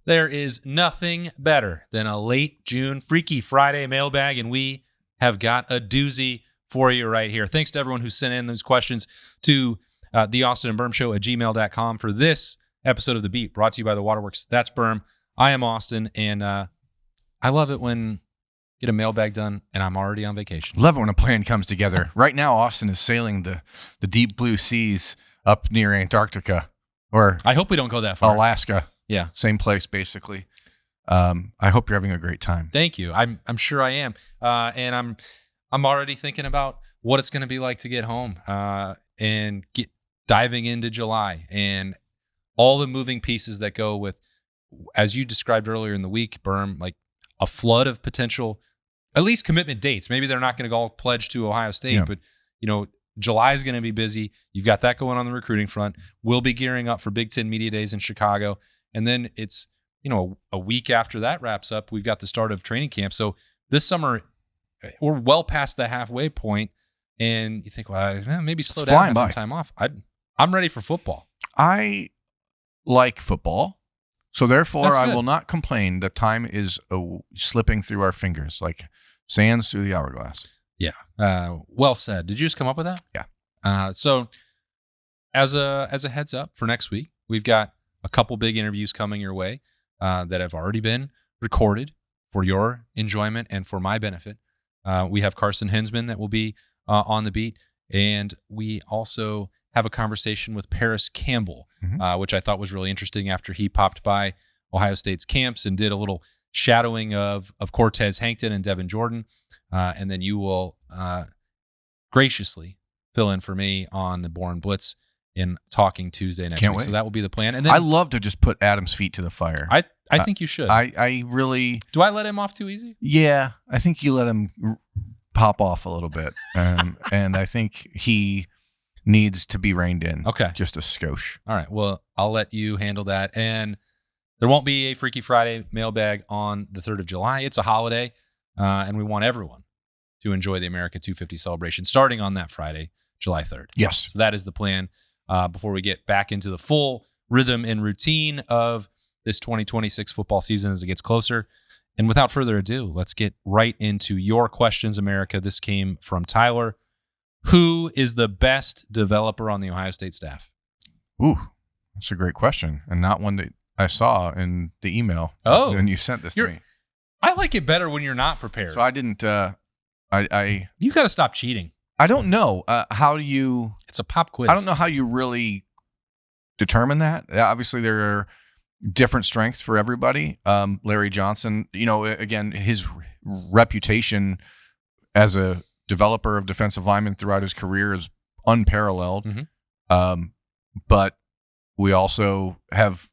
There is nothing better than a late June Freaky Friday mailbag, and we have got a doozy for you right here. Thanks to everyone who sent in those questions to the Austin Birm Show at gmail.com for this episode of The Beat, brought to you by the Waterworks. That's Birm. I am Austin, and I love it when get a mailbag done and I'm already on vacation. Love it when a plan comes together. Right now, Austin is sailing the deep blue seas up near Antarctica, or I hope we don't go that far. Alaska. Yeah, same place basically. I hope you're having a great time. Thank you. I'm sure I am, and I'm already thinking about what it's going to be like to get home and diving into July and all the moving pieces that go with, as you described earlier in the week, Birm, like a flood of potential, at least commitment dates. Maybe they're not going to go all pledge to Ohio State, but July is going to be busy. You've got that going on the recruiting front. We'll be gearing up for Big Ten Media Days in Chicago. And then it's, a week after that wraps up, we've got the start of training camp. So this summer, we're well past the halfway point, and you think, well, maybe slow down, have some time off. I'm ready for football. I like football, so therefore I will not complain that time is slipping through our fingers like sands through the hourglass. Yeah, well said. Did you just come up with that? Yeah. So as a heads up for next week, we've got a couple big interviews coming your way that have already been recorded for your enjoyment and for my benefit. We have Carson Hinsman that will be on the beat, and we also have a conversation with Paris Campbell, which I thought was really interesting after he popped by Ohio State's camps and did a little shadowing of Cortez Hankton and Devin Jordan. And then you will graciously fill in for me on the Born Blitz in Talking Tuesday next week. So that will be the plan. And then I love to just put Adam's feet to the fire. I think you should. I really... Do I let him off too easy? Yeah, I think you let him pop off a little bit. And I think he needs to be reined in. Okay. Just a skosh. All right. Well, I'll let you handle that. And there won't be a Freaky Friday mailbag on the 3rd of July. It's a holiday, and we want everyone to enjoy the America 250 celebration starting on that Friday, July 3rd. Yes. So that is the plan before we get back into the full rhythm and routine of this 2026 football season as it gets closer. And without further ado, let's get right into your questions, America. This came from Tyler. Who is the best developer on the Ohio State staff? Ooh, that's a great question, and not one that I saw in the email when you sent this to me. I like it better when you're not prepared. So I didn't. You got to stop cheating. I don't know how do you. It's a pop quiz. I don't know how you really determine that. Obviously, there are different strengths for everybody. Larry Johnson, again, his reputation as a developer of defensive linemen throughout his career is unparalleled. But we also have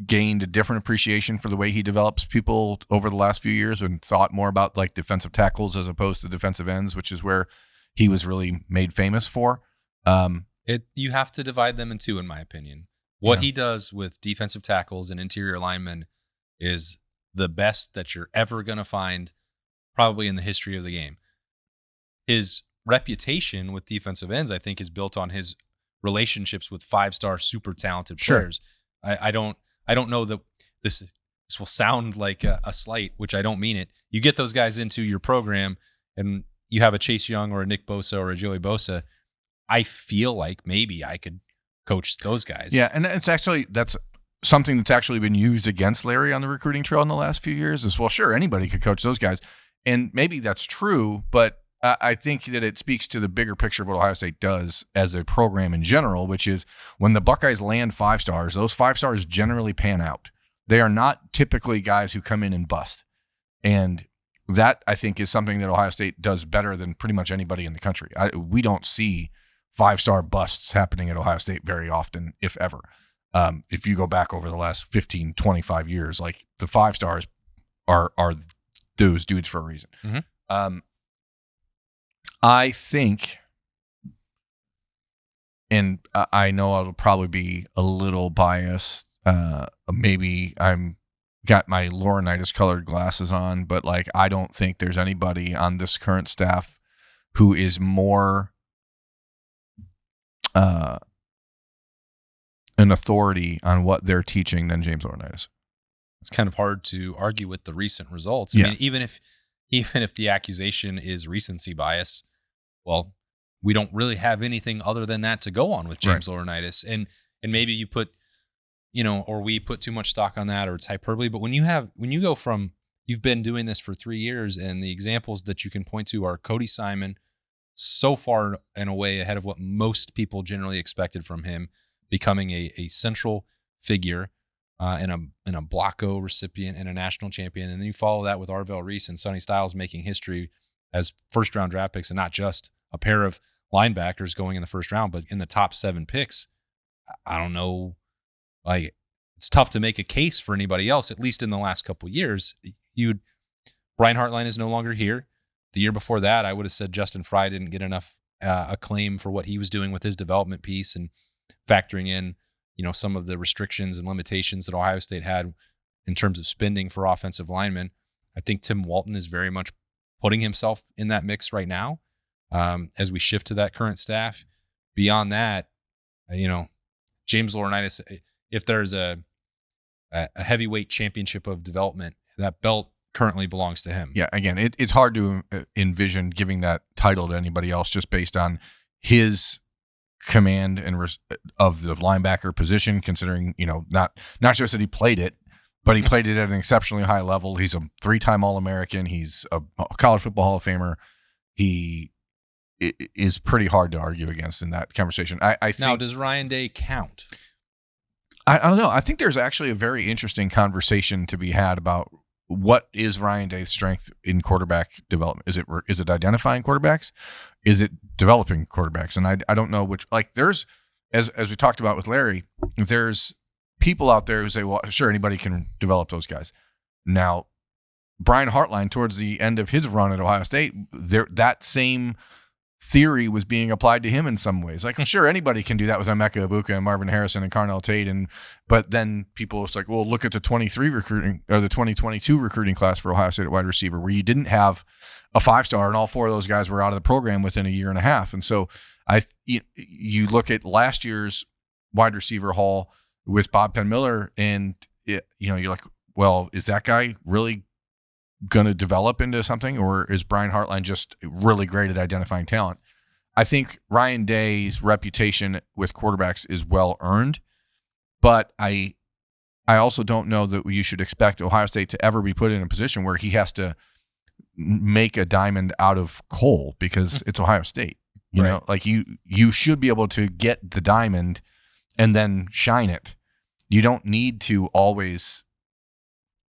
gained a different appreciation for the way he develops people over the last few years and thought more about like defensive tackles as opposed to defensive ends, which is where he was really made famous for. You have to divide them in two, in my opinion. What he does with defensive tackles and interior linemen is the best that you're ever going to find probably in the history of the game. His reputation with defensive ends, I think, is built on his relationships with 5-star super talented players. I don't know that this will sound like a slight, which I don't mean it. You get those guys into your program and you have a Chase Young or a Nick Bosa or a Joey Bosa. I feel like maybe I could coach those guys. Yeah, and that's something that's actually been used against Larry on the recruiting trail in the last few years as well. Sure, anybody could coach those guys. And maybe that's true, but I think that it speaks to the bigger picture of what Ohio State does as a program in general, which is when the Buckeyes land 5 stars, those 5 stars generally pan out. They are not typically guys who come in and bust. And that, I think, is something that Ohio State does better than pretty much anybody in the country. We don't see 5-star busts happening at Ohio State very often, if ever. If you go back over the last 15, 25 years, like the 5 stars are those dudes for a reason. I think, and I know I'll probably be a little biased. Maybe I'm got my Laurinaitis colored glasses on, but like I don't think there's anybody on this current staff who is more an authority on what they're teaching than James Laurinaitis. it's kind of hard to argue with the recent results. I mean, even if the accusation is recency bias, well, we don't really have anything other than that to go on with James Laurinaitis. And maybe you put, or we put too much stock on that, or it's hyperbole. But when you go from, you've been doing this for 3 years, and the examples that you can point to are Cody Simon, so far and away ahead of what most people generally expected from him, becoming a central figure and a Blocko recipient and a national champion. And then you follow that with Arvell Reese and Sonny Styles making history as first-round draft picks, and not just a pair of linebackers going in the first round, but in the top 7 picks. I don't know. Like, it's tough to make a case for anybody else, at least in the last couple of years. Brian Hartline is no longer here. The year before that, I would have said Justin Fry didn't get enough acclaim for what he was doing with his development piece and factoring in, some of the restrictions and limitations that Ohio State had in terms of spending for offensive linemen. I think Tim Walton is very much putting himself in that mix right now as we shift to that current staff. Beyond that, James Laurinaitis, if there's a heavyweight championship of development, that belt currently belongs to him. Yeah, again, it's hard to envision giving that title to anybody else just based on his command and of the linebacker position, considering, not just that he played it, but he played it at an exceptionally high level. He's a 3-time All-American. He's a college football Hall of Famer. He is pretty hard to argue against in that conversation. I think, now, does Ryan Day count? I don't know. I think there's actually a very interesting conversation to be had about what is Ryan Day's strength in quarterback development. Is it identifying quarterbacks? Is it developing quarterbacks? And I don't know which. Like, there's, as we talked about with Larry, there's people out there who say, well, sure, anybody can develop those guys. Now, Brian Hartline, towards the end of his run at Ohio State, that same theory was being applied to him in some ways. Like, sure, anybody can do that with Emeka Ibuka and Marvin Harrison and Carnell Tate, but then people was like, well, look at the 23 recruiting or the 2022 recruiting class for Ohio State at wide receiver, where you didn't have a 5-star and all 4 of those guys were out of the program within a year and a half. And so you look at last year's wide receiver haul with Bob Penn Miller, and you're like, well, is that guy really going to develop into something, or is Brian Hartline just really great at identifying talent? I think Ryan Day's reputation with quarterbacks is well earned, but I also don't know that you should expect Ohio State to ever be put in a position where he has to make a diamond out of coal because it's Ohio State. You know, like you should be able to get the diamond and then shine it. You don't need to always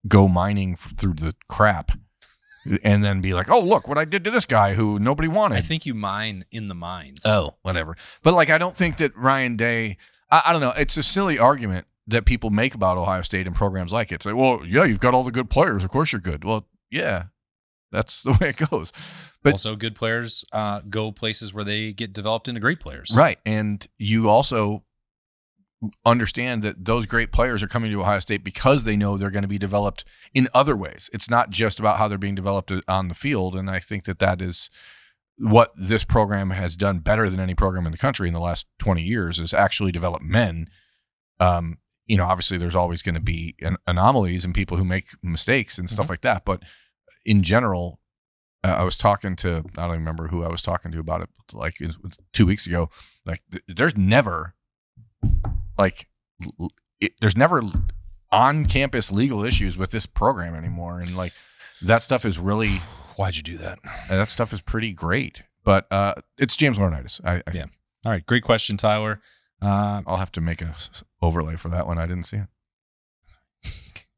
go mining through the crap and then be like, oh, look what I did to this guy who nobody wanted. I think you mine in the mines. Oh, whatever. But like, I don't think that Ryan Day, I don't know. It's a silly argument that people make about Ohio State and programs like it. It's like, well, yeah, you've got all the good players. Of course you're good. Well, yeah, that's the way it goes. But also, good players go places where they get developed into great players. Right. And you also understand that those great players are coming to Ohio State because they know they're going to be developed in other ways. It's not just about how they're being developed on the field. And I think that is what this program has done better than any program in the country in the last 20 years, is actually develop men. Obviously there's always going to be anomalies and people who make mistakes and stuff like that. But in general, I was talking to, I don't remember who I was talking to about it, like 2 weeks ago. Like, there's never on-campus legal issues with this program anymore. And like, that stuff is really, why'd you do that? That stuff is pretty great. But it's James Laurinaitis. Yeah. All right. Great question, Tyler. I'll have to make a overlay for that one. I didn't see it.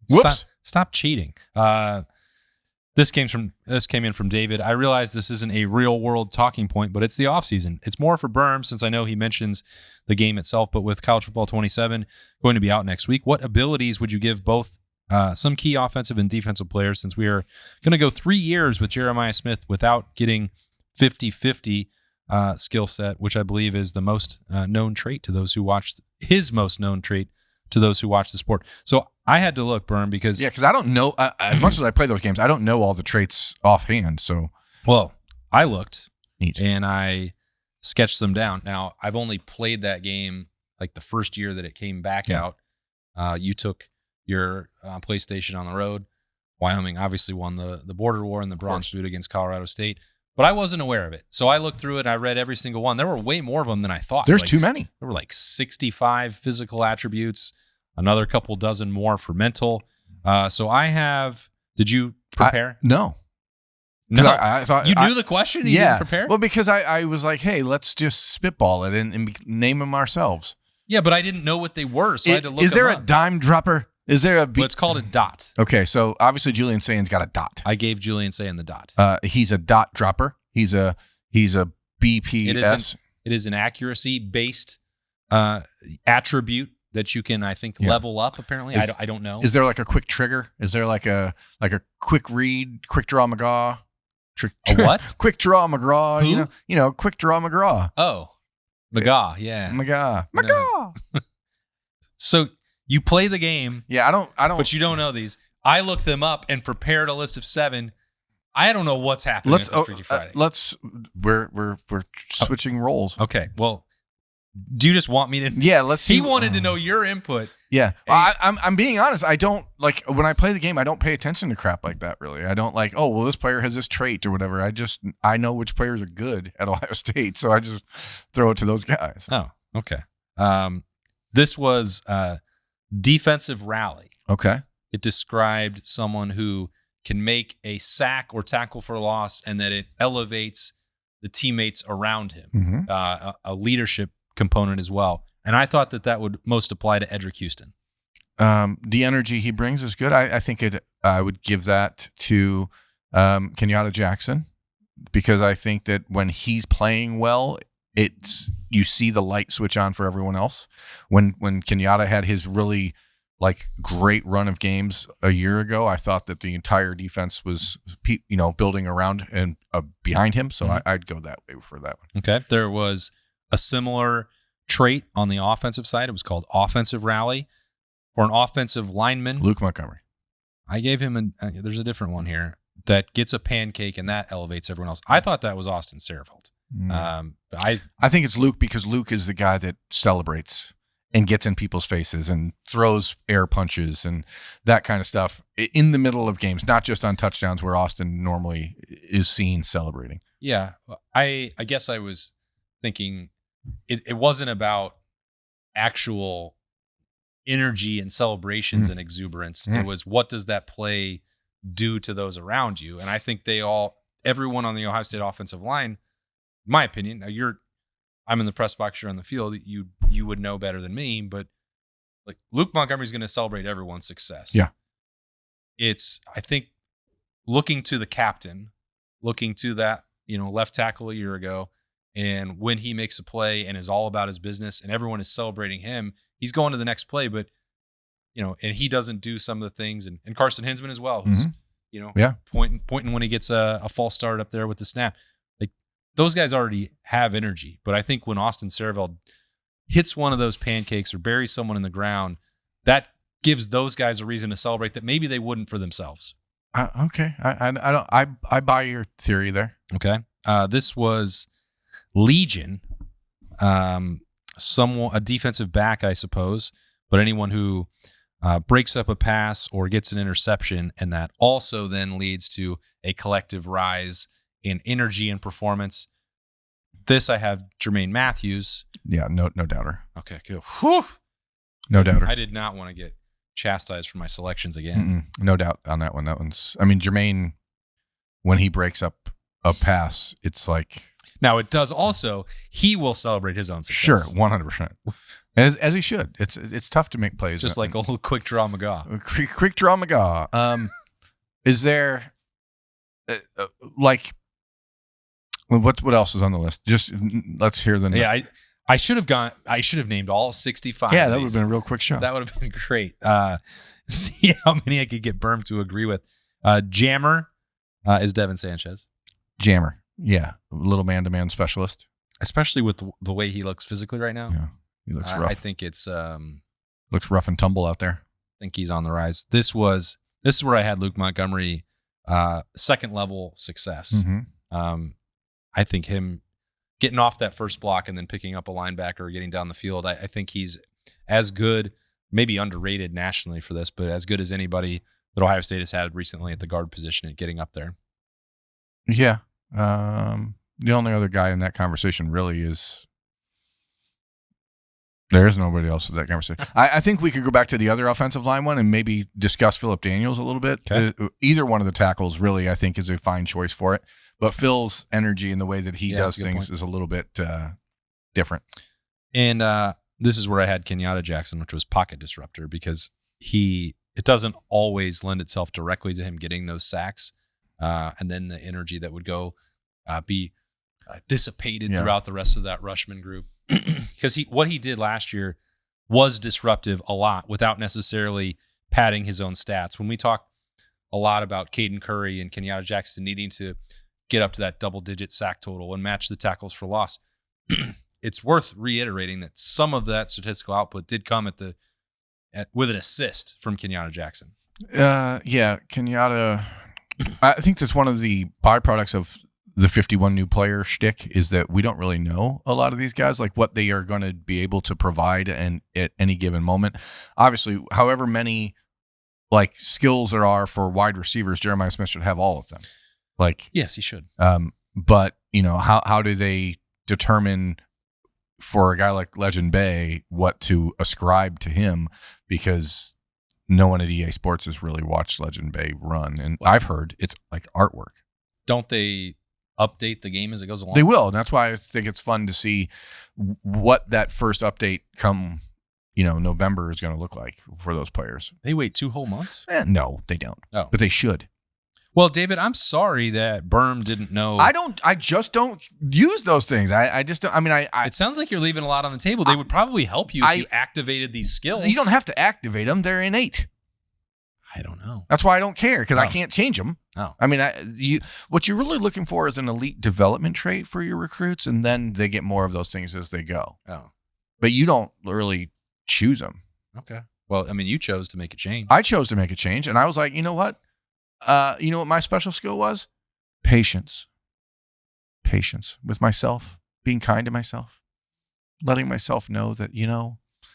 Whoops. Stop cheating. This came in from David. I realize this isn't a real world talking point, but it's the offseason. It's more for Birm, since I know he mentions the game itself, but with College Football 27 going to be out next week, what abilities would you give both some key offensive and defensive players, since we are going to go 3 years with Jeremiah Smith without getting 50-50 skill set, which I believe is the most known trait to those who watched, his most known trait to those who watch the sport. So I had to look, Birm, because I don't know, as much as I play those games, I don't know all the traits offhand. So, well, I looked. Neat. And I sketched them down. Now, I've only played that game like the first year that it came back out. You took your PlayStation on the road. Wyoming obviously won the border war and the bronze boot against Colorado State. But I wasn't aware of it. So I looked through it. I read every single one. There were way more of them than I thought. There's too many. There were like 65 physical attributes, another couple dozen more for mental. So I have. Did you prepare? No. No. I thought you knew the question. You didn't prepare. Well, because I was like, hey, let's just spitball it and name them ourselves. Yeah, but I didn't know what they were, so I had to look. Is there them a up. dime dropper? Is there a? Well, it's called a dot. Okay, so obviously Julian Sayan's got a dot. I gave Julian Sayan the dot. He's a dot dropper. He's a BPS. It is an accuracy-based attribute that you can, I think, level up. Apparently, I don't know. Is there like a quick trigger? Is there like a quick read, quick draw McGraw? A what? Quick draw McGraw. Who? You know, quick draw McGraw. Oh, McGaw. Yeah, McGaw. No. So you play the game. Yeah, I don't. But you don't know these. I looked them up and prepared a list of 7. I don't know what's happening with Freaky Friday. We're switching roles. Okay. Well, do you just want me to? Yeah, let's see. He wanted to know your input. Yeah, I'm being honest. I don't like when I play the game. I don't pay attention to crap like that. Really, I don't like. Oh, well, this player has this trait or whatever. I know which players are good at Ohio State, so I just throw it to those guys. Oh, okay. This was defensive rally. Okay. It described someone who can make a sack or tackle for a loss, and that it elevates the teammates around him. Mm-hmm. A leadership component as well. And I thought that would most apply to Edric Houston. The energy he brings is good. I think I would give that to Kenyatta Jackson, because I think that when he's playing well, you see the light switch on for everyone else. When Kenyatta had his really great run of games a year ago, I thought that the entire defense was building around and behind him. So I'd go that way for that one. Okay. There was a similar trait on the offensive side. It was called offensive rally. For an offensive lineman, Luke Montgomery. I gave him there's a different one here that gets a pancake and that elevates everyone else. I thought that was Austin Serafelt. I think it's Luke, because Luke is the guy that celebrates and gets in people's faces and throws air punches and that kind of stuff in the middle of games, not just on touchdowns where Austin normally is seen celebrating. Yeah. I guess I was thinking it wasn't about actual energy and celebrations and exuberance. It was, what does that play do to those around you? And I think everyone on the Ohio State offensive line, in my opinion, I'm in the press box, you're on the field, you would know better than me, but Luke Montgomery's going to celebrate everyone's success. Yeah. It's, I think, looking to the captain, looking to that, left tackle a year ago, and when he makes a play and is all about his business and everyone is celebrating him, he's going to the next play, but and he doesn't do some of the things, and Carson Hinsman as well, who's, pointing when he gets a false start up there with the snap. Those guys already have energy, but I think when Austin Serafelt hits one of those pancakes or buries someone in the ground, that gives those guys a reason to celebrate that maybe they wouldn't for themselves. Okay, I buy your theory there. Okay, this was Legion, a defensive back, I suppose, but anyone who breaks up a pass or gets an interception, and that also then leads to a collective rise in energy and performance. This I have Jermaine Matthews. Yeah, no doubter. Okay, good. Whew. No doubter. I did not want to get chastised for my selections again. No doubt on that one. Jermaine, when he breaks up a pass, it's like... Now, it does also, he will celebrate his own success. Sure, 100%. As he should. It's tough to make plays. Just like old Quick Draw McGaw. Quick Draw McGaw. Is there... what else is on the list? Just let's hear the name. Yeah, I should have named all 65. Yeah, that would have been a real quick show. That would have been great. See how many I could get Birm to agree with. Jammer is Devin Sanchez. Jammer. Yeah. Little man-to-man specialist. Especially with the way he looks physically right now. Yeah. He looks rough. I think it's looks rough and tumble out there. I think he's on the rise. This is where I had Luke Montgomery second level success. Mm-hmm. I think him getting off that first block and then picking up a linebacker or getting down the field, I think he's as good maybe underrated nationally for this, but as good as anybody that Ohio State has had recently at the guard position and getting up there. Yeah. The only other guy in that conversation really is there is nobody else in that conversation. I think we could go back to the other offensive line one and maybe discuss Phillip Daniels a little bit. Okay. Either one of the tackles really, I think, is a fine choice for it. But Phil's energy and the way that he does things is a little bit different. And this is where I had Kenyatta Jackson, which was pocket disruptor, because it doesn't always lend itself directly to him getting those sacks, and then the energy that would go be dissipated throughout the rest of that Rushman group. Because what he did last year was disruptive a lot without necessarily padding his own stats. When we talk a lot about Caden Curry and Kenyatta Jackson needing to get up to that double-digit sack total and match the tackles for loss, it's worth reiterating that some of that statistical output did come with an assist from Kenyatta Jackson. Kenyatta. I think that's one of the byproducts of the 51 new player shtick is that we don't really know a lot of these guys, like what they are going to be able to provide and at any given moment. Obviously, however many like skills there are for wide receivers, Jeremiah Smith should have all of them. Like, yes, he should. But how do they determine for a guy like Legend Bay what to ascribe to him? Because no one at EA Sports has really watched Legend Bay run, and I've heard it's like artwork. Don't they update the game as it goes along? They will, and that's why I think it's fun to see what that first update come November is going to look like for those players. They wait 2 whole months? No, they don't. Oh. But they should. Well, David, I'm sorry that Birm didn't know. I just don't use those things. I just don't. I mean, it sounds like you're leaving a lot on the table. They would probably help you if you activated these skills. You don't have to activate them. They're innate. I don't know. That's why I don't care, because I can't change them. Oh. I mean, what you're really looking for is an elite development trait for your recruits, and then they get more of those things as they go. Oh. But you don't really choose them. Okay. Well, I mean, you chose to make a change. I chose to make a change, and I was like, you know what? You know what my special skill was? Patience. Patience with myself, being kind to myself, letting myself know that,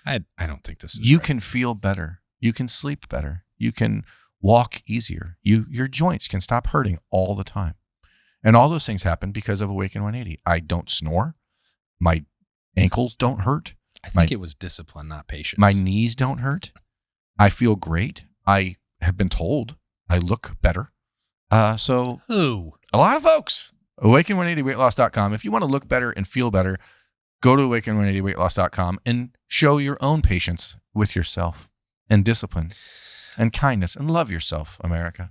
I don't think this is you right. can feel better. You can sleep better. You can walk easier. Your joints can stop hurting all the time. And all those things happen because of Awaken 180. I don't snore. My ankles don't hurt. I think it was discipline, not patience. My knees don't hurt. I feel great. I have been told I look better. So who? A lot of folks. Awaken180weightloss.com. If you want to look better and feel better, go to awaken180weightloss.com and show your own patience with yourself and discipline and kindness and love yourself, America.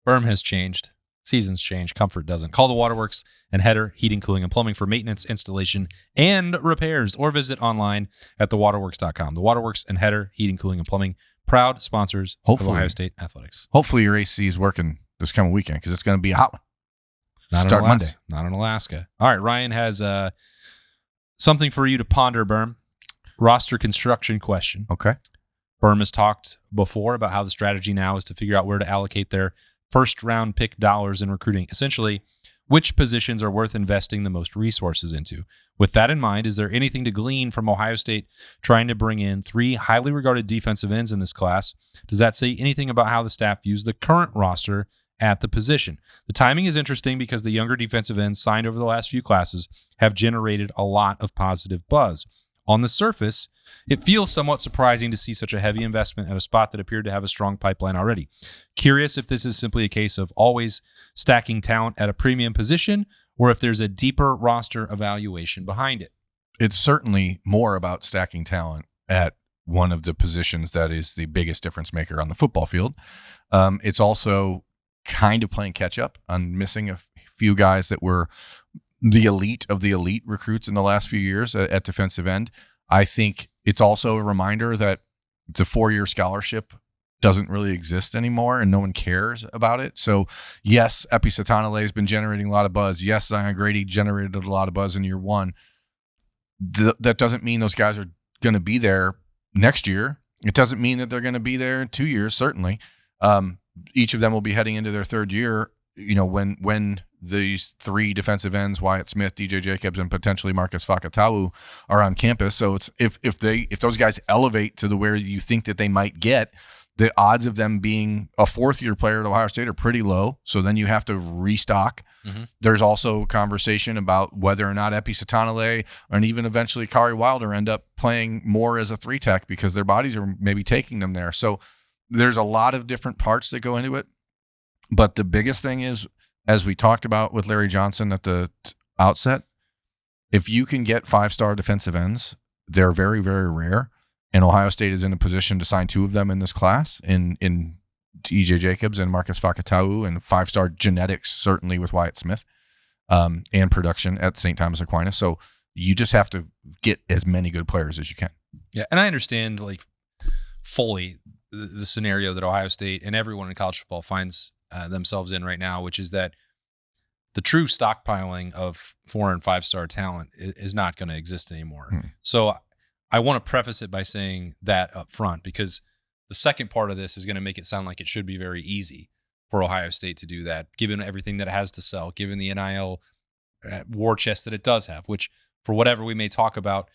Birm has changed. Seasons change. Comfort doesn't. Call the Waterworks and Hetter Heating, Cooling, and Plumbing for maintenance, installation, and repairs, or visit online at thewaterworks.com. The Waterworks and Hetter Heating, Cooling, and Plumbing, proud sponsors of Ohio State Athletics. Hopefully your AC is working this coming weekend, because it's going to be a hot one. Start Monday. Not in Alaska. All right, Ryan has something for you to ponder, Birm. Roster construction question. Okay. Birm has talked before about how the strategy now is to figure out where to allocate their first-round pick dollars in recruiting. Essentially, which positions are worth investing the most resources into. With that in mind, is there anything to glean from Ohio State trying to bring in 3 highly regarded defensive ends in this class? Does that say anything about how the staff views the current roster at the position? The timing is interesting because the younger defensive ends signed over the last few classes have generated a lot of positive buzz. On the surface, it feels somewhat surprising to see such a heavy investment at a spot that appeared to have a strong pipeline already. Curious if this is simply a case of always stacking talent at a premium position, or if there's a deeper roster evaluation behind it. It's certainly more about stacking talent at one of the positions that is the biggest difference maker on the football field. It's also kind of playing catch up on missing a few guys that were the elite of the elite recruits in the last few years at defensive end. I think it's also a reminder that the 4-year scholarship doesn't really exist anymore and no one cares about it. So yes, Epi Satanale has been generating a lot of buzz. Yes, Zion Grady generated a lot of buzz in year 1. That doesn't mean those guys are going to be there next year. It doesn't mean that they're going to be there in 2 years, certainly. Each of them will be heading into their 3rd year. when these three defensive ends, Wyatt Smith, DJ Jacobs, and potentially Marcus Fakatawu, are on campus. So it's if those guys elevate to the where you think that they might get, the odds of them being a fourth-year player at Ohio State are pretty low. So then you have to restock. Mm-hmm. There's also conversation about whether or not Epi Satanale and even eventually Kari Wilder end up playing more as a 3-tech because their bodies are maybe taking them there. So there's a lot of different parts that go into it. But the biggest thing is, as we talked about with Larry Johnson at the outset, if you can get 5-star defensive ends, they're very, very rare. And Ohio State is in a position to sign 2 of them in this class, in DJ Jacobs and Marcus Fakatawu, and 5-star genetics, certainly with Wyatt Smith, and production at St. Thomas Aquinas. So you just have to get as many good players as you can. Yeah, and I understand fully the scenario that Ohio State and everyone in college football finds themselves in right now, which is that the true stockpiling of 4- and 5-star talent is not going to exist anymore. So I want to preface it by saying that up front, because the second part of this is going to make it sound like it should be very easy for Ohio State to do that, given everything that it has to sell, given the NIL war chest that it does have, which for whatever we may talk about,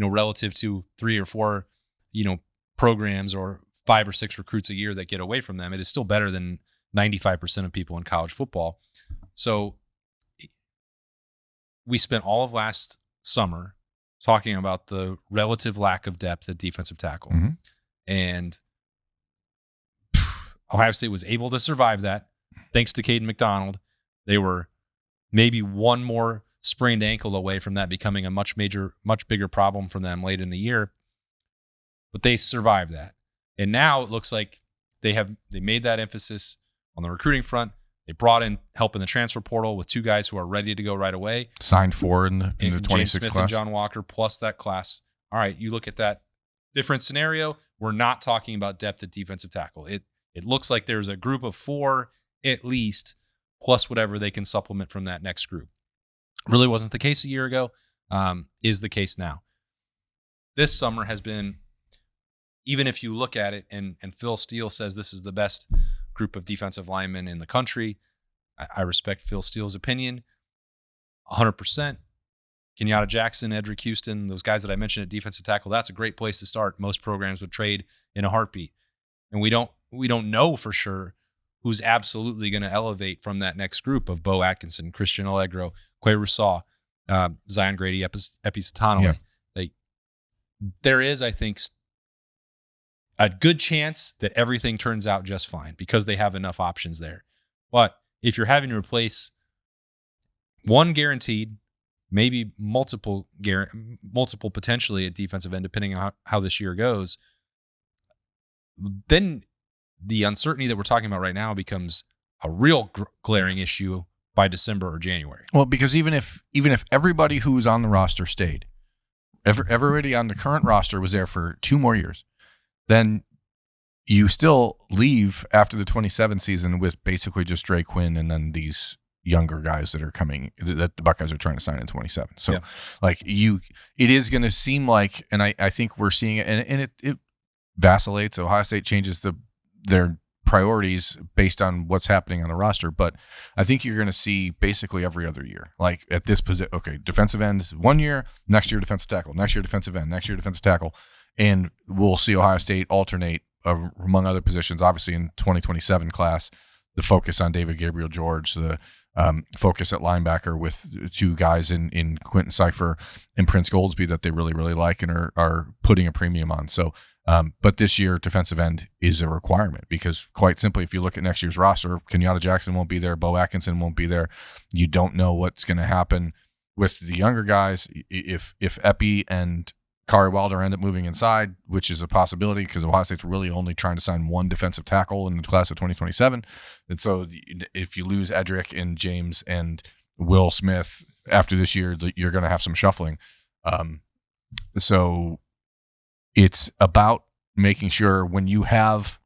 relative to 3 or 4, programs or 5 or 6 recruits a year that get away from them, it is still better than 95% of people in college football. So we spent all of last summer talking about the relative lack of depth at defensive tackle. Mm-hmm. And Ohio State was able to survive that thanks to Caden McDonald. They were maybe one more sprained ankle away from that becoming a much bigger problem for them late in the year. But they survived that. And now it looks like they made that emphasis on the recruiting front. They brought in help in the transfer portal with 2 guys who are ready to go right away. Signed 4 in the 26 James Smith class. And John Walker plus that class. All right, you look at that different scenario. We're not talking about depth at defensive tackle. It looks like there's a group of 4 at least, plus whatever they can supplement from that next group. Really wasn't the case a year ago. Is the case now. This summer has been, even if you look at it, and Phil Steele says this is the best group of defensive linemen in the country. I respect Phil Steele's opinion 100%. Kenyatta Jackson, Edric Houston, those guys that I mentioned at defensive tackle, that's a great place to start. Most programs would trade in a heartbeat. And we don't know for sure who's absolutely going to elevate from that next group of Bo Atkinson, Christian Allegro, Quay Rousseau, Zion Grady, Epi Satanale. Yeah. There is, I think, a good chance that everything turns out just fine because they have enough options there. But if you're having to replace one guaranteed, maybe multiple potentially at defensive end, depending on how this year goes, then the uncertainty that we're talking about right now becomes a real glaring issue by December or January. Well, because even if everybody who was on the roster stayed, everybody on the current roster was there for 2 more years, then you still leave after the 27 season with basically just Dre Quinn and then these younger guys that are coming that the Buckeyes are trying to sign in 27. So it is going to seem like, and I think we're seeing it, and it vacillates. Ohio State changes their priorities based on what's happening on the roster. But I think you're going to see basically every other year, like at this position, okay, defensive end 1 year, next year defensive tackle, next year defensive end, next year defensive tackle. And we'll see Ohio State alternate among other positions. Obviously, in 2027 class, the focus on David Gabriel George, the focus at linebacker with 2 guys in Quentin Cipher and Prince Goldsby that they really, really like and are putting a premium on. So, but this year, defensive end is a requirement because, quite simply, if you look at next year's roster, Kenyatta Jackson won't be there, Bo Atkinson won't be there. You don't know what's going to happen with the younger guys. If Epi and Kari Wilder end up moving inside, which is a possibility because Ohio State's really only trying to sign 1 defensive tackle in the class of 2027. And so if you lose Edric and James and Will Smith after this year, you're going to have some shuffling. So it's about making sure when you have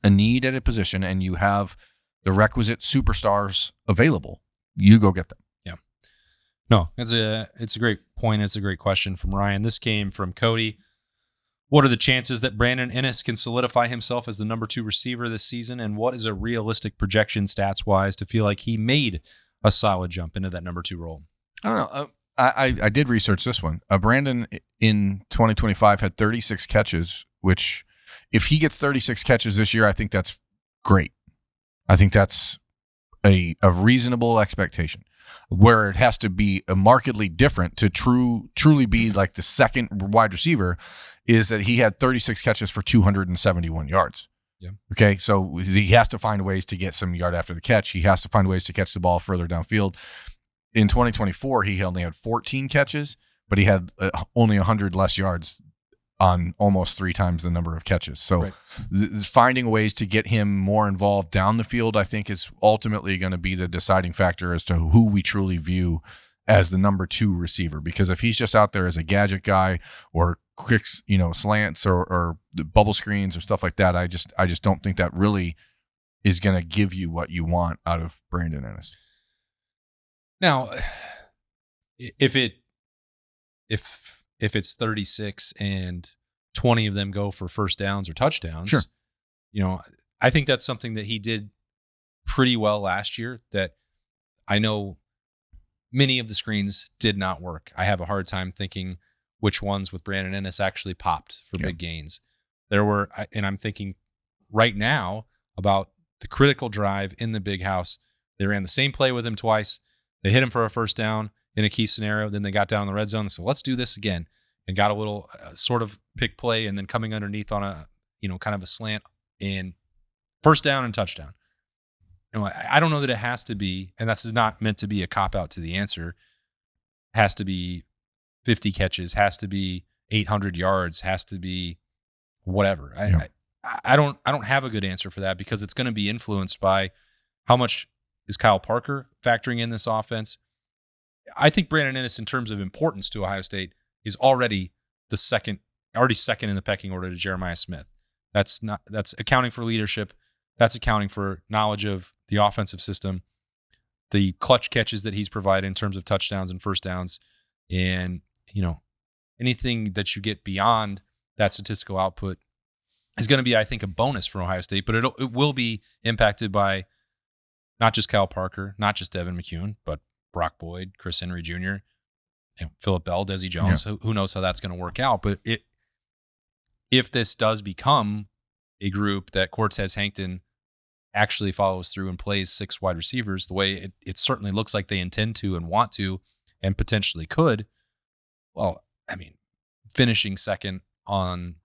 a need at a position and you have the requisite superstars available, you go get them. No, it's a great point. It's a great question from Ryan. This came from Cody. What are the chances that Brandon Inniss can solidify himself as the number 2 receiver this season? And what is a realistic projection stats-wise to feel like he made a solid jump into that number 2 role? I don't know. I did research this one. Brandon in 2025 had 36 catches, which if he gets 36 catches this year, I think that's great. I think that's a reasonable expectation. Where it has to be markedly different to truly be like the second wide receiver is that he had 36 catches for 271 yards. Yeah. Okay, so he has to find ways to get some yard after the catch. He has to find ways to catch the ball further downfield. In 2024, he only had 14 catches, but he had only 100 less yards on almost 3 times the number of catches. So finding ways to get him more involved down the field, I think, is ultimately going to be the deciding factor as to who we truly view as the number 2 receiver. Because if he's just out there as a gadget guy or quick, slants or bubble screens or stuff like that, I just don't think that really is going to give you what you want out of Brandon Inniss. Now, if it's 36 and 20 of them go for first downs or touchdowns, sure. I think that's something that he did pretty well last year, that I know many of the screens did not work. I have a hard time thinking which ones with Brandon Inniss actually popped for big gains. There were, and I'm thinking right now about the critical drive in the big house. They ran the same play with him twice. They hit him for a first down in a key scenario. Then they got down in the red zone. So let's do this again, and got a little sort of pick play, and then coming underneath on a, kind of a slant, and first down and touchdown. I don't know that it has to be, and this is not meant to be a cop out to the answer, has to be 50 catches, has to be 800 yards, has to be whatever. Yeah. I don't have a good answer for that, because it's going to be influenced by how much is Kyle Parker factoring in this offense. I think Brandon Inniss, in terms of importance to Ohio State, is already second in the pecking order to Jeremiah Smith. That's accounting for leadership. That's accounting for knowledge of the offensive system, the clutch catches that he's provided in terms of touchdowns and first downs, and anything that you get beyond that statistical output is going to be, I think, a bonus for Ohio State. But it will be impacted by not just Kyle Parker, not just Devin McCune, but Brock Boyd, Chris Henry Jr., Phillip Bell, Desi Jones. Yeah. Who knows how that's going to work out? But if this does become a group that Cortez Hankton actually follows through and plays 6 wide receivers the way it certainly looks like they intend to and want to and potentially could, well, I mean, finishing second on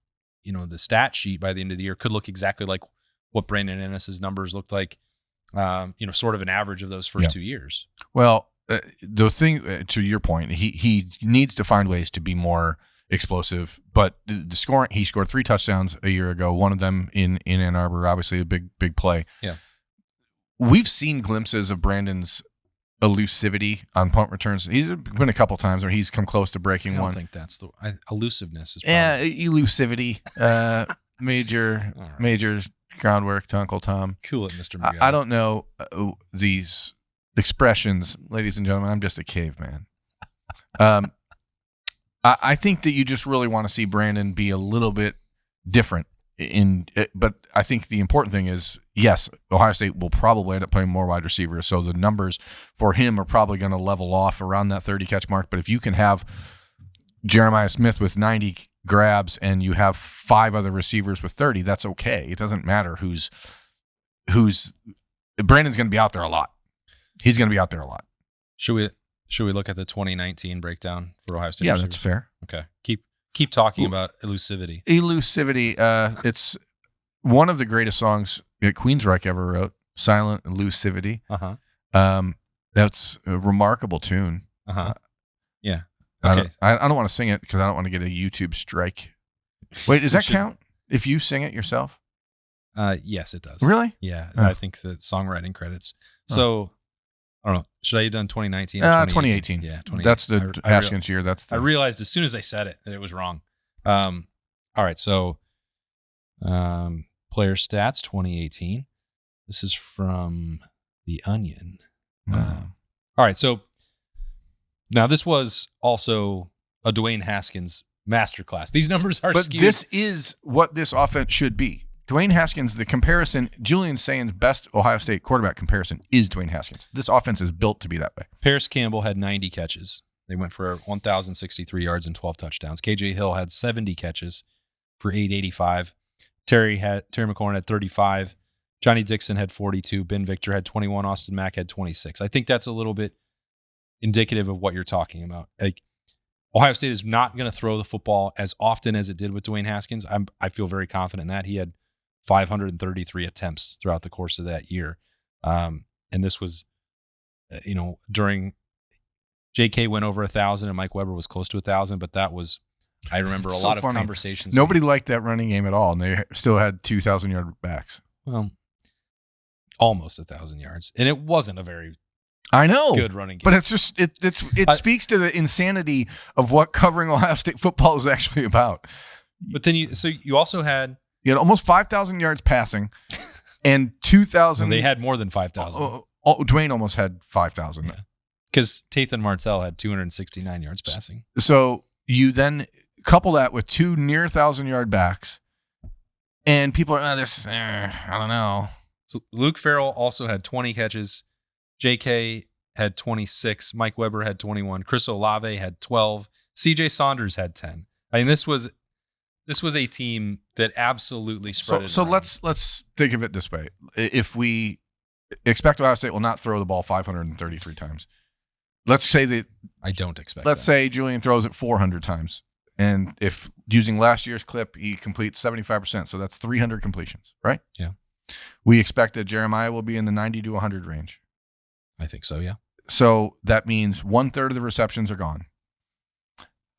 the stat sheet by the end of the year could look exactly like what Brandon Inniss' numbers looked like, sort of an average of those first 2 years. Well, the thing, to your point, he needs to find ways to be more explosive, but the scoring, he scored 3 touchdowns a year ago, one of them in Ann Arbor, obviously a big play. Yeah. We've seen glimpses of Brandon's elusivity on punt returns. He's been a couple times where he's come close to breaking one. I don't think that's the elusiveness is probably. Yeah, elusivity. Major groundwork to Uncle Tom. Cool it, Mr. Miguel. I don't know these expressions, ladies and gentlemen. I'm just a caveman. I think that you just really want to see Brandon be a little bit different. But I think the important thing is, yes, Ohio State will probably end up playing more wide receivers, so the numbers for him are probably going to level off around that 30 catch mark. But if you can have Jeremiah Smith with 90 grabs and you have 5 other receivers with 30, that's okay. It doesn't matter who's Brandon's going to be out there a lot. He's going to be out there a lot. Should we look at the 2019 breakdown for Ohio State? Yeah, receivers? That's fair. Okay. Keep talking about elusivity. Elusivity. It's one of the greatest songs that Queensryche ever wrote. Silent Elusivity. That's a remarkable tune. Yeah. Okay. I don't want to sing it because I don't want to get a YouTube strike. Wait, does that count if you sing it yourself? Yes, it does. Really? Yeah. I think the songwriting credits. So I don't know. Should I have done 2019 or 2018? Yeah, 2018. That's the Haskins year. I realized as soon as I said it that it was wrong. All right, so player stats 2018. This is from The Onion. All right, so now this was also a Dwayne Haskins masterclass. These numbers are but skewed. This is what this offense should be. Dwayne Haskins, the comparison, Julian Sain's best Ohio State quarterback comparison is Dwayne Haskins. This offense is built to be that way. Paris Campbell had 90 catches. They went for 1,063 yards and 12 touchdowns. KJ Hill had 70 catches for 885. Terry McLaurin had 35. Johnny Dixon had 42. Ben Victor had 21. Austin Mack had 26. I think that's a little bit indicative of what you're talking about. Like, Ohio State is not going to throw the football as often as it did with Dwayne Haskins. I feel very confident in that. He had 533 attempts throughout the course of that year. And this was, during JK went over 1,000 and Mike Weber was close to 1,000, but that was, I remember a lot of conversations. Nobody liked that running game at all, and they still had 2,000-yard backs. Well, almost 1,000 yards. And it wasn't a very good running game. But it's just, it speaks to the insanity of what covering Ohio State football is actually about. But then you also had, you had almost 5,000 yards passing and 2,000. They had more than 5,000. Dwayne almost had 5,000. Because Tathan Martell had 269 yards passing. So you then couple that with two near 1,000-yard backs, and people are, I don't know. So Luke Farrell also had 20 catches. JK had 26. Mike Weber had 21. Chris Olave had 12. CJ Saunders had 10. I mean, this was a team that absolutely spread it around. Let's think of it this way. If we expect Ohio State will not throw the ball 533 times, let's say that I don't expect. Let's say Julian throws it 400 times, and if using last year's clip, he completes 75%, so that's 300 completions, right? Yeah. We expect that Jeremiah will be in the 90 to 100 range. I think so. Yeah. So that means 1/3 of the receptions are gone.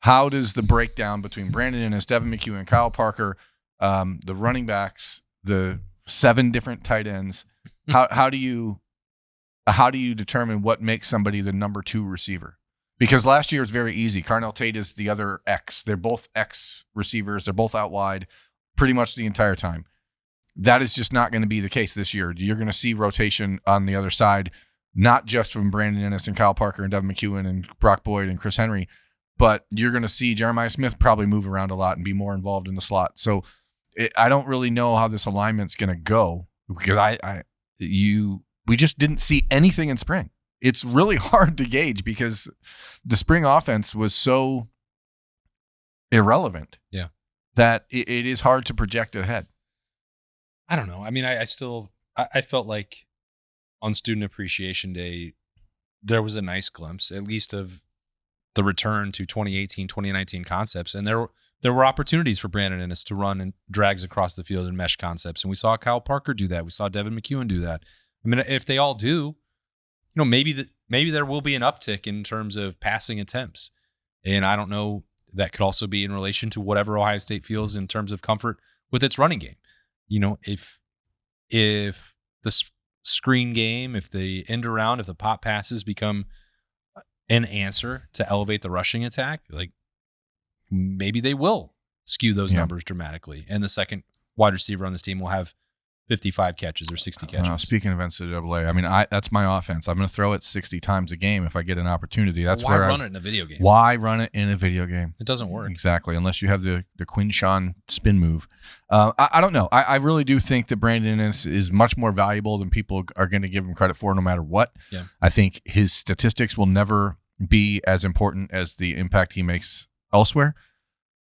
How does the breakdown between Brandon Inniss, Devin McEwen, Kyle Parker, the running backs, the 7 different tight ends, how do you determine what makes somebody the number 2 receiver? Because last year was very easy. Carnell Tate is the other X. They're both X receivers. They're both out wide pretty much the entire time. That is just not going to be the case this year. You're going to see rotation on the other side, not just from Brandon Inniss and Kyle Parker and Devin McEwen and Brock Boyd and Chris Henry, but you're going to see Jeremiah Smith probably move around a lot and be more involved in the slot. So I don't really know how this alignment's going to go because we just didn't see anything in spring. It's really hard to gauge because the spring offense was so irrelevant. Yeah. That it is hard to project ahead. I don't know. I mean, I felt like on Student Appreciation Day, there was a nice glimpse, at least of the return to 2018, 2019 concepts. And there were opportunities for Brandon Inniss to run and drags across the field and mesh concepts. And we saw Kyle Parker do that. We saw Devin McEwen do that. I mean, if they all do, maybe there will be an uptick in terms of passing attempts. And I don't know, that could also be in relation to whatever Ohio State feels in terms of comfort with its running game. If the screen game, if the end around, if the pop passes become an answer to elevate the rushing attack, like maybe they will skew those numbers dramatically. And the second wide receiver on this team will have 55 catches or 60 catches. Speaking of NCAA, I mean, that's my offense. I'm going to throw it 60 times a game if I get an opportunity. That's why run it in a video game? Why run it in a video game? It doesn't work. Exactly, unless you have the Quinshawn spin move. I don't know. I really do think that Brandon Inniss is much more valuable than people are going to give him credit for no matter what. Yeah. I think his statistics will never be as important as the impact he makes elsewhere.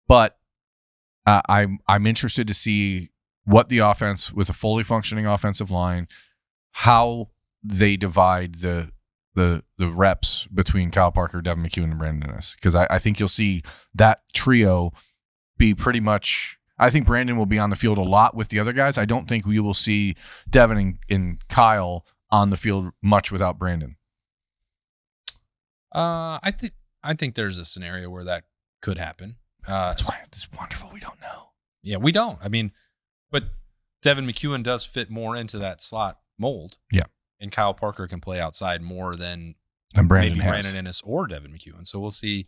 But I'm interested to see what the offense with a fully functioning offensive line, how they divide the reps between Kyle Parker, Devin McEwen, and Brandon Inniss. Because I think you'll see that trio be pretty much. I think Brandon will be on the field a lot with the other guys. I don't think we will see Devin and Kyle on the field much without Brandon. I think there's a scenario where that could happen. That's why it's wonderful. We don't know. Yeah, we don't. I mean, but Devin McEwen does fit more into that slot mold. Yeah. And Kyle Parker can play outside more than Brandon maybe Brandon Inniss or Devin McEwen. So we'll see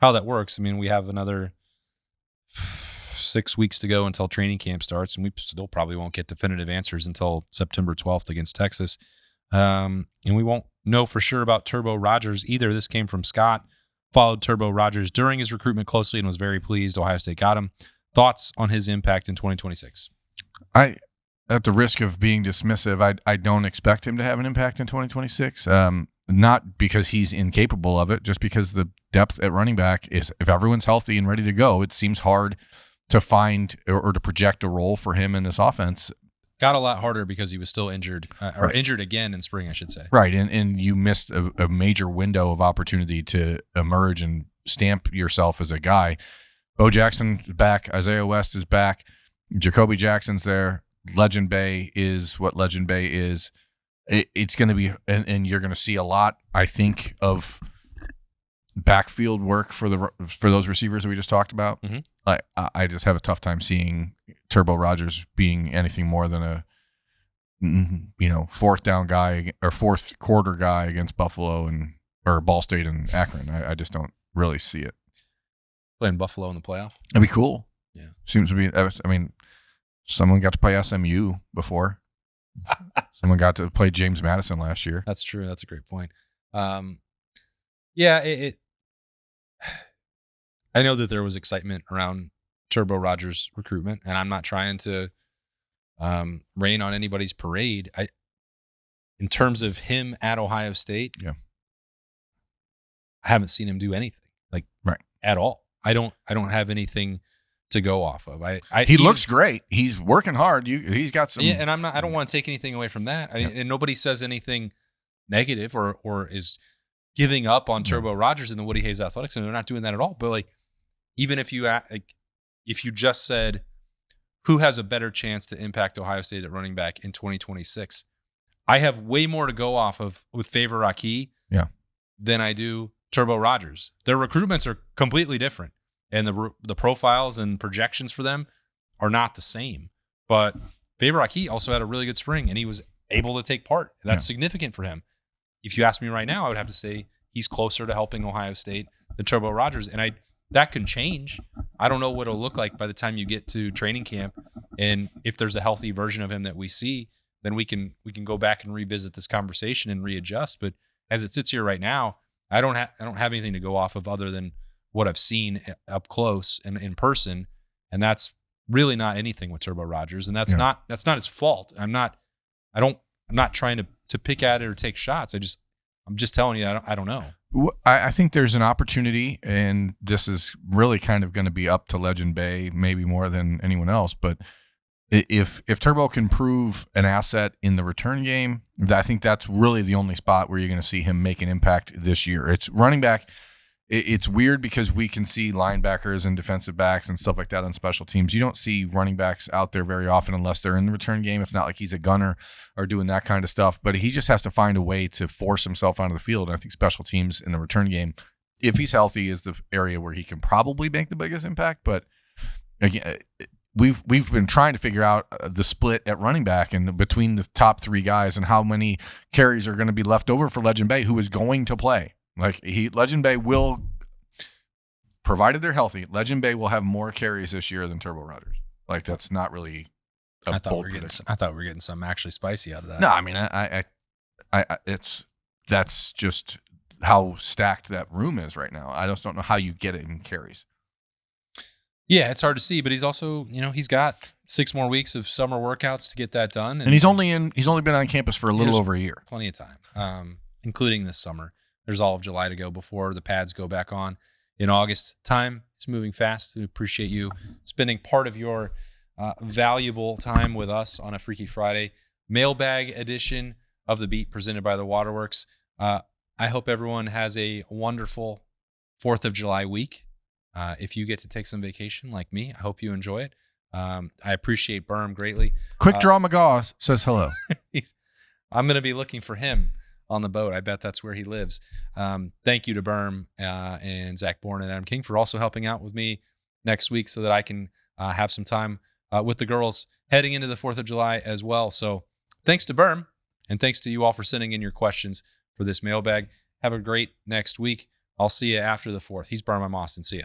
how that works. I mean, we have another 6 weeks to go until training camp starts, and we still probably won't get definitive answers until September 12th against Texas. And we won't know for sure about Turbo Rogers either. This came from Scott. followed Turbo Rogers during his recruitment closely and was very pleased Ohio State got him. Thoughts on his impact in 2026? At the risk of being dismissive, I don't expect him to have an impact in 2026. Not because he's incapable of it, just because the depth at running back is, if everyone's healthy and ready to go, it seems hard to find or to project a role for him in this offense. Got a lot harder because he was still injured, or injured again in spring, I should say. Right, and you missed a major window of opportunity to emerge and stamp yourself as a guy. Bo Jackson's back. Isaiah West is back. Jacoby Jackson's there. Legend Bay is what Legend Bay is. It's going to be, and you're going to see a lot, I think, of backfield work for those receivers that we just talked about. Mm-hmm. I just have a tough time seeing Turbo Rogers being anything more than a fourth down guy or fourth quarter guy against Buffalo or Ball State and Akron. I just don't really see it. Playing Buffalo in the playoff? That'd be cool. Yeah. Seems to be, I mean, someone got to play SMU before. Someone got to play James Madison last year. That's true. That's a great point. I know that there was excitement around Turbo Rogers' recruitment, and I'm not trying to rain on anybody's parade. In terms of him at Ohio State, yeah, I haven't seen him do anything at all. I don't have anything to go off of. He looks great. He's working hard. He's got some. Yeah, and I don't want to take anything away from that. And nobody says anything negative or is giving up on Turbo Rogers and the Woody Hayes Athletics, and they're not doing that at all. But even if you just said who has a better chance to impact Ohio State at running back in 2026, I have way more to go off of with Favor Aki than I do Turbo Rogers. Their recruitments are completely different. And the profiles and projections for them are not the same. But Favor Aki also had a really good spring, and he was able to take part. That's significant for him. If you ask me right now, I would have to say he's closer to helping Ohio State than Turbo Rogers. And that can change. I don't know what it'll look like by the time you get to training camp. And if there's a healthy version of him that we see, then we can go back and revisit this conversation and readjust. But as it sits here right now, I don't have anything to go off of other than what I've seen up close and in person, and that's really not anything with Turbo Rogers, and that's not his fault. I'm not trying to pick at it or take shots. I'm just telling you I don't know. I think there's an opportunity, and this is really kind of going to be up to Legend Bay, maybe more than anyone else. But if Turbo can prove an asset in the return game, I think that's really the only spot where you're going to see him make an impact this year. It's running back. It's weird because we can see linebackers and defensive backs and stuff like that on special teams. You don't see running backs out there very often unless they're in the return game. It's not like he's a gunner or doing that kind of stuff, but he just has to find a way to force himself onto the field. And I think special teams in the return game, if he's healthy, is the area where he can probably make the biggest impact. But again, we've been trying to figure out the split at running back and between the top three guys and how many carries are going to be left over for Legend Bay, who is going to play. Legend Bay will, provided they're healthy, Legend Bay will have more carries this year than Turbo Rogers. That's not really. I thought we were getting something actually spicy out of that. No, I mean, that's just how stacked that room is right now. I just don't know how you get it in carries. Yeah, it's hard to see, but he's also, he's got 6 more weeks of summer workouts to get that done, and he's only been on campus for a little over a year. Plenty of time, including this summer. There's all of July to go before the pads go back on in August. Time is moving fast. We appreciate you spending part of your valuable time with us on a Freaky Friday mailbag edition of The Beat presented by the Waterworks. I hope everyone has a wonderful 4th of July week. If you get to take some vacation like me, I hope you enjoy it. I appreciate Birm greatly. Quick Draw McGaw says hello. I'm going to be looking for him on the boat. I bet that's where he lives. Thank you to Birm and Zach Bourne and Adam King for also helping out with me next week so that I can have some time with the girls heading into the 4th of July as well. So thanks to Birm, and thanks to you all for sending in your questions for this mailbag. Have a great next week. I'll see you after the 4th. He's Birm. I'm Austin. See ya.